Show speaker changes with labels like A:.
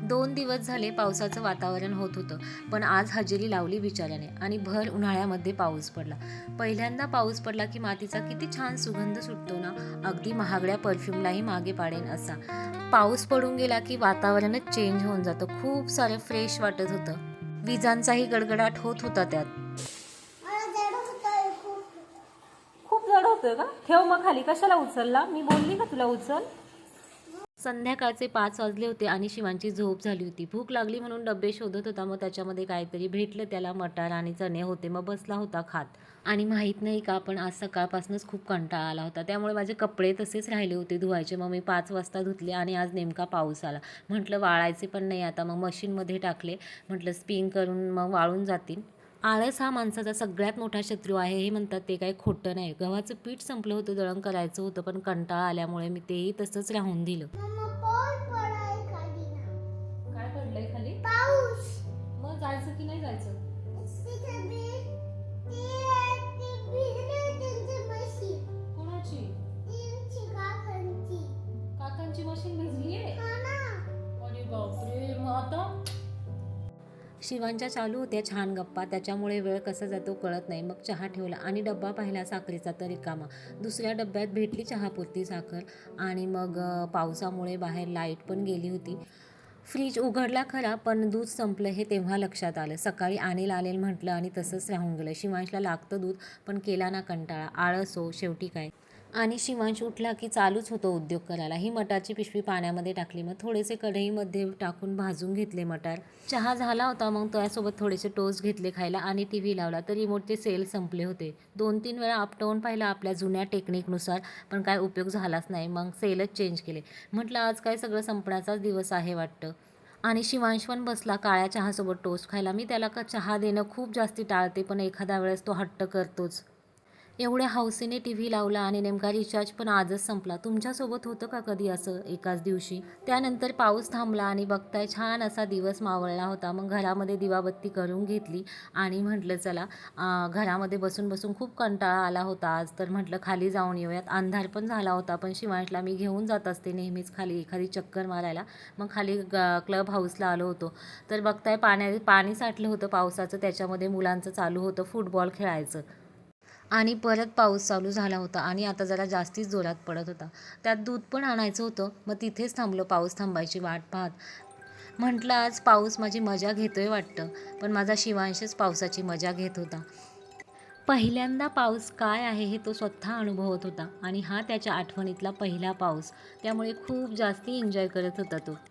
A: 2 दिवस झाले पावसाचं वातावरण होत होतं, पण आज हजेरी लावली बिचाऱ्याने आणि भर उन्हाळ्यामध्ये पाऊस पडला. पहिल्यांदा पाऊस पडला की मातीचा किती छान सुगंध सुटतो ना, अगदी महागड्या परफ्यूमलाही मागे पाडेन असा. पाऊस पडून गेला की वातावरणच चेंज होऊन जातं. खूप सारं फ्रेश वाटत होतं. विजांचाही गडगडाट होत होता त्यात. खूप जड होतोय का? ठेव मग खाली. कशाला उचलला? मी बोलली का तुला उचल? संध्याकाळचे 5 वाजले होते आणि शिवांची झोप झाली होती. भूक लागली म्हणून डबे शोधत होता. मग त्याच्यामध्ये काहीतरी भेटलं त्याला. मटार आणि चणे होते. मग बसला होता खात. आणि माहीत नाही का, पण आज सकाळपासूनच खूप कंटाळा आला होता. त्यामुळे माझे कपडे तसेच राहिले होते धुवायचे. मग मी 5 वाजता धुतले आणि आज नेमका पाऊस आला. म्हटलं वाळायचे पण नाही आता. मग मशीनमध्ये टाकले. म्हटलं स्पिन करून मग वाळून जातील. आळस हा माणसाचा सगळ्यात मोठा शत्रू आहे हे म्हणतात, ते काही खोटं नाही. गव्हाचं पीठ संपलं होतं, दळण करायचं होतं, पण कंटाळा आल्यामुळे मी तेही तसंच राहून दिलं. काय पडलंय खाली? पाऊस. मग जायचं की नाही जायचं? कोणाची? काकांची मशीन भिजलीये? अरे बापरे, मग आता? शिवांच्या चालू होत्या छान गप्पा. त्याच्यामुळे वेळ कसा जातो कळत नाही. मग चहा ठेवला आणि डब्बा पाहिला साखरेचा तर रिकामा. दुसऱ्या डब्यात भेटली चहापुरती साखर. आणि मग पावसामुळे बाहेर लाईट पण गेली होती. फ्रीज उघडला खरा, पण दूध संपलं हे तेव्हा लक्षात आलं. सकाळी आणेल म्हटलं आणि तसंच राहून गेलं. शिवांशला लागतं दूध, पण केला ना कंटाळा. आळस हो शेवटी काय. आणि शिवांश उठला की चालूच होतो उद्योग करायला. ही मटारची पिशवी पाण्यामध्ये टाकली. मग थोडेसे कढईमध्ये टाकून भाजून घेतले मटार. चहा झाला होता. मग त्यासोबत थोडेसे टोस्ट घेतले खायला आणि टीव्ही लावला. तर रिमोटचे सेल संपले होते. 2-3 वेळा आपटवून पाहिलं आपल्या जुन्या टेक्निकनुसार, पण काय उपयोग झालाच नाही. मग सेलच चेंज केले. म्हटलं आज काय सगळं संपण्याचाच दिवस आहे वाटतं. आणि शिवांश पण बसला काळ्या चहासोबत टोस्ट खायला. मी त्याला चहा देणं खूप जास्ती टाळते, पण एखाद्या वेळेस तो हट्ट करतोच. एवढ्या हौसेने टीव्ही लावला आणि नेमका रिचार्ज पण आजच संपला. तुमच्यासोबत होतं का कधी असं एकाच दिवशी? त्यानंतर पाऊस थांबला आणि बघताय छान असा दिवस मावळला होता. मग घरामध्ये दिवाबत्ती करून घेतली आणि म्हटलं चला, घरामध्ये बसून बसून खूप कंटाळा आला होता आज, तर म्हटलं खाली जाऊन येऊयात. अंधार पण झाला होता, पण शिवांशला मी घेऊन जात असते नेहमीच खाली एखादी चक्कर मारायला. मग खाली क्लब हाऊसला आलो होतो. तर बघताय पाणी साठलं होतं पावसाचं. त्याच्यामध्ये मुलांचं चालू होतं फुटबॉल खेळायचं. आणि परत पाऊस चालू झाला होता आणि आता जरा जास्तीच जोरात पडत होता. त्यात दूध पण आणायचं होतं. मग तिथेच थांबलो पाऊस थांबायची वाट पाहत. म्हटलं आज पाऊस माझी मजा घेतोय वाटतं, पण माझा शिवांशच पावसाची मजा घेत होता. पहिल्यांदा पाऊस काय आहे हे तो स्वतः अनुभवत होता आणि हा त्याच्या आठवणीतला पहिला पाऊस. त्यामुळे खूप जास्ती एन्जॉय करत होता तो.